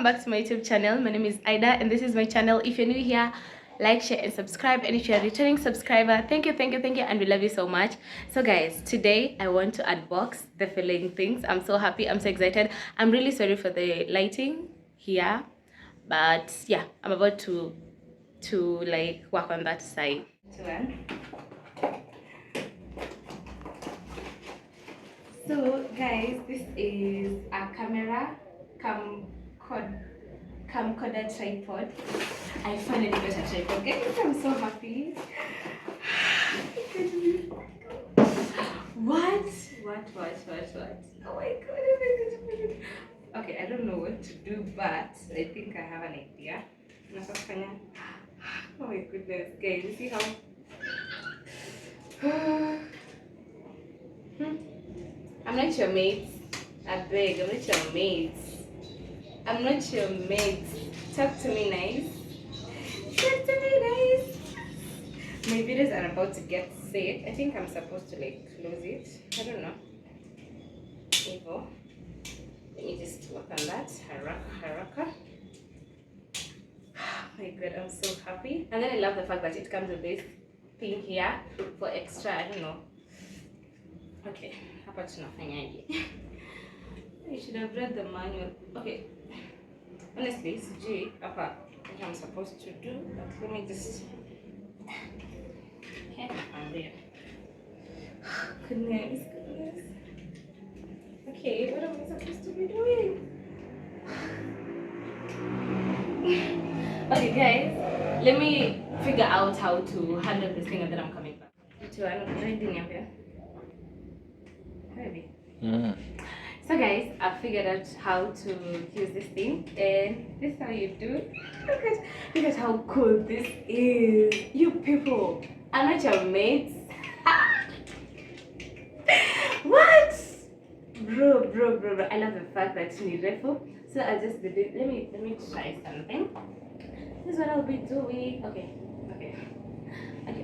back to my YouTube channel. My name is Ida and this is my channel. If you're new here, like, share and subscribe, and if you're a returning subscriber, thank you, and we love you so much. So guys, today I want to unbox the following things. I'm so happy, I'm so excited. I'm really sorry for the lighting here, but yeah, I'm about to like work on that side. So guys, this is a camcorder tripod. I finally got a tripod, guys. I'm so happy. What? Oh my god. Okay, I don't know what to do, but I think I have an idea. Oh my goodness, guys, you see how I'm not your mates. I beg, I'm not your mates. I'm not your mates. Talk to me nice. Talk to me nice. My videos are about to get set. I think I'm supposed to like close it. I don't know. Evil. Let me just work on that. Haraka. Oh my god, I'm so happy. And then I love the fact that it comes with this thing here for extra, I don't know. Okay, hapa tunafanyaje? I should have read the manual. Okay. Honestly, sijui hapa what I'm supposed to do, but let me just there. Goodness. Okay, what am I supposed to be doing? Okay guys, let me figure out how to handle this thing and then I'm coming back. Ready? So guys, I figured out how to use this thing, and this is how you do it. Look at how cool this is. You people, I'm not your mates. What? Bro. I love the fact that you need refu. So I just did it. Let me try something. This is what I'll be doing. Okay,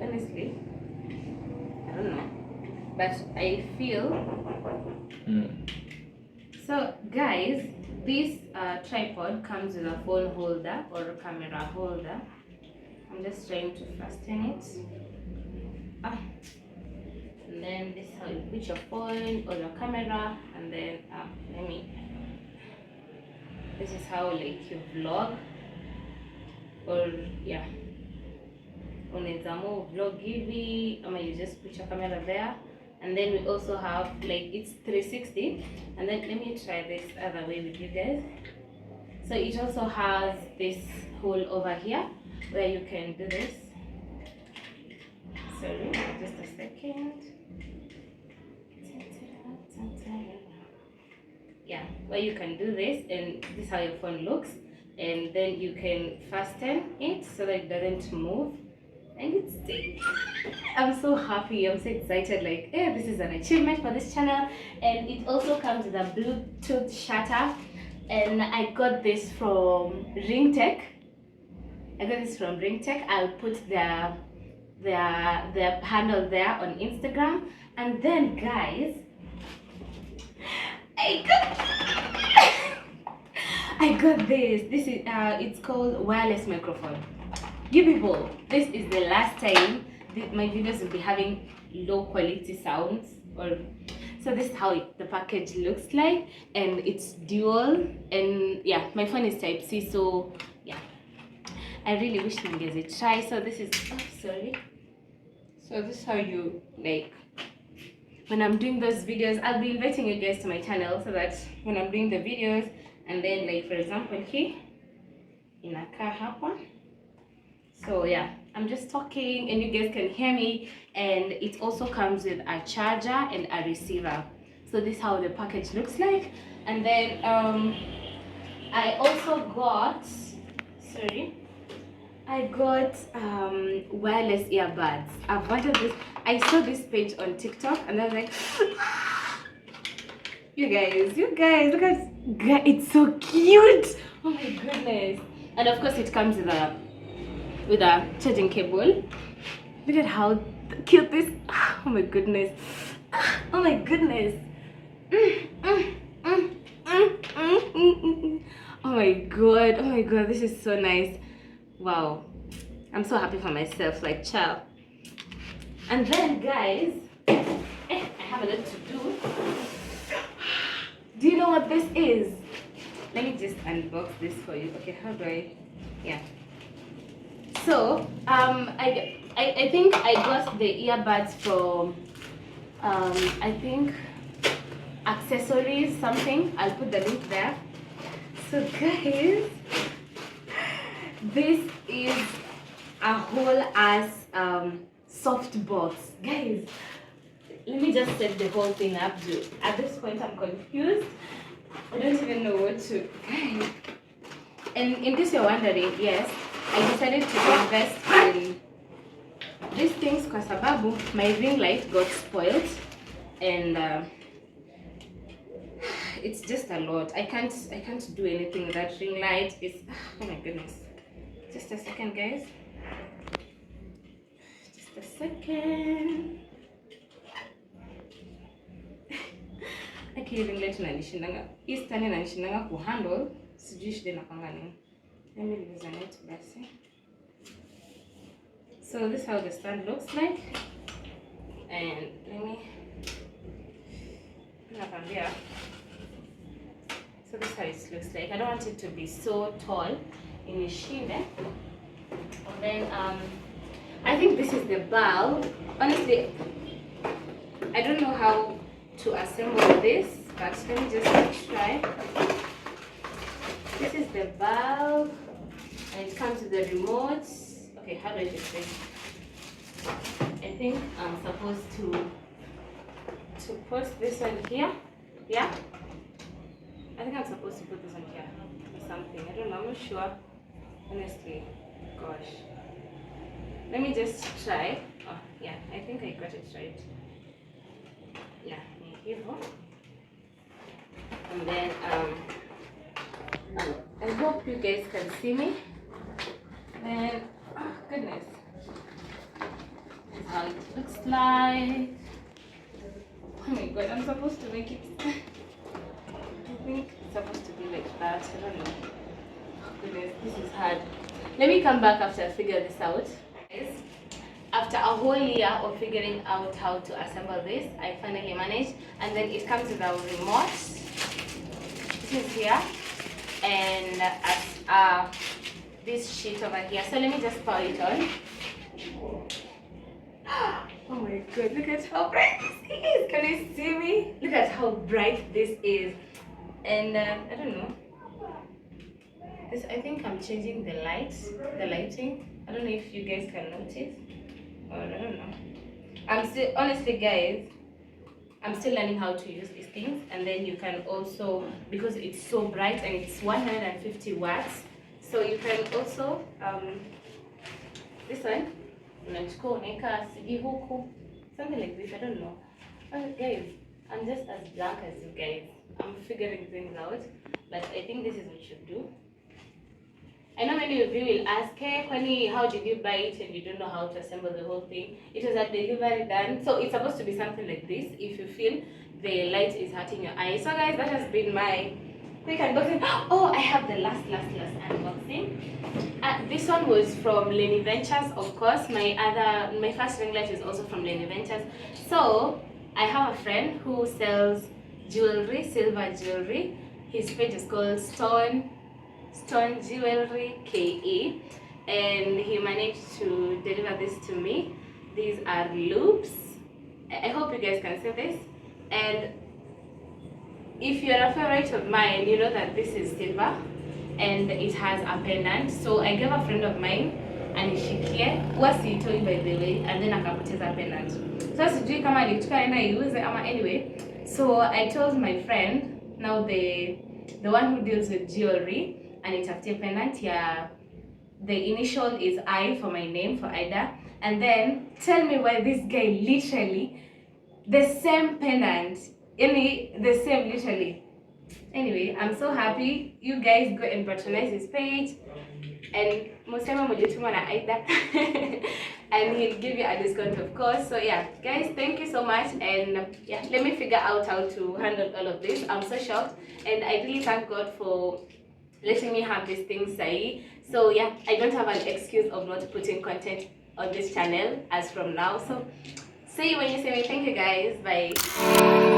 honestly, I don't know, but I feel so guys, this tripod comes with a phone holder or a camera holder. I'm just trying to fasten it. And then this is how you put your phone or your camera, and then this is how like you vlog, or yeah, unaweza vlog hivi, or you just put your camera there. And then we also have like it's 360, and then let me try this other way with you guys. So it also has this hole over here where you can do this. Sorry, just a second. Yeah, where you can do this, and this is how your phone looks, and then you can fasten it so that it doesn't move. And it's I'm so happy, I'm so excited, like this is an achievement for this channel. And it also comes with a Bluetooth shutter, and I got this from Ring Tech. I'll put their handle there on Instagram. And then guys, I got this is it's called wireless microphone. You people, this is the last time my videos will be having low quality sounds. So this is how the package looks like, and it's dual, and yeah, my phone is type C, so yeah, I really wish you guys would try. So this is so this is how you, like, when I'm doing those videos, I'll be inviting you guys to my channel, so that when I'm doing the videos, and then like for example here inakaa hapa. So yeah, I'm just talking and you guys can hear me, and it also comes with a charger and a receiver. So this is how the package looks like. And then I also got wireless earbuds. I've wanted this. I saw this page on TikTok and I was like, you guys, look at it's so cute. Oh my goodness. And of course it comes with a charging cable. Look at how cute this. Oh my goodness. Oh my god, this is so nice. Wow, I'm so happy for myself, like child. And then guys, I have a lot to do. Do you know what this is? Let me just unbox this for you. Okay, how do I? Yeah. So I think I got the earbuds from I think accessories something. I'll put the link there. So guys, this is a whole ass soft box. Guys, let me just set the whole thing up. At this point I'm confused. I don't even know what to. Guys. And in case you're wondering, yes, I decided to invest in these things because my ring light got spoiled and it's just a lot. I can't do anything with that ring light. It's oh my goodness. Just a second, guys. Just a second. Okay, ring light inanishindanga. Hii stand inanishindanga kuhandle. Sijui shida inapanga nini. Let me loosen it basi. So this is how the stand looks like. And let me nakwambia. So this is how it looks like. I don't want it to be so tall in the shinde. And then I think this is the bulb. Honestly, I don't know how to assemble this, but let me just try. This is the bulb, and it comes with the remote. Okay, how do I fix this? I think I'm supposed to put this one here. Yeah, I think I'm supposed to put this one here or something. I don't know. I'm not sure. Honestly, gosh. Let me just try. Oh, yeah, I think I got it right. Yeah, here. And then I hope you guys can see me. And oh goodness, this is how it looks like. Oh my god, I'm supposed to make it. I think it's supposed to be like that. I don't know. Oh goodness, this is hard. Let me come back after I figure this out. Guys, after a whole year of figuring out how to assemble this, I finally managed. And then it comes with our remote. This is here. And this sheet over here. So let me just power it on. Oh my god, look at how bright this is. Can you see me? Look at how bright this is. And I don't know. This, I think I'm changing the lighting. I don't know if you guys can notice. Or I don't know. I'm still, honestly guys, I'm still learning how to use these things. And then you can also, because it's so bright and it's 150 watts, so you can also this one something like this. I don't know. But guys, I'm just as blank as you guys. I'm figuring things out, but I think this is what you do. I know many of you will ask, hey, Kwani, how did you buy it and you don't know how to assemble the whole thing? It was a delivery done. So it's supposed to be something like this if you feel the light is hurting your eyes. So guys, that has been my quick unboxing. Oh, I have the last unboxing. This one was from Lenny Ventures, of course. My first ring light is also from Lenny Ventures. So I have a friend who sells jewelry, silver jewelry. His page is called Stone Jewelry KE, and he managed to deliver this to me. These are loops. I hope you guys can see this. And if you're a favorite of mine, you know that this is silver and it has a pendant. So I gave a friend of mine anishikie wasitoi by the way, and then akapoteza pendant. So sijui kama alituka enda iuze ama anyway. So I told my friend, now the one who deals with jewelry, and it's a pendant. Yeah, the initial is I for my name, for Iddah. And then tell me why this guy literally the same pendant, the same literally. Anyway, I'm so happy. You guys go and patronize his page, and Musema Mujituma na Iddah, and he'll give you a discount, of course. So yeah, guys, thank you so much. And yeah, let me figure out how to handle all of this. I'm so shocked, and I really thank God for letting me have these things say. So yeah, I don't have an excuse of not putting content on this channel as from now. So see you when you see me. Thank you guys. Bye.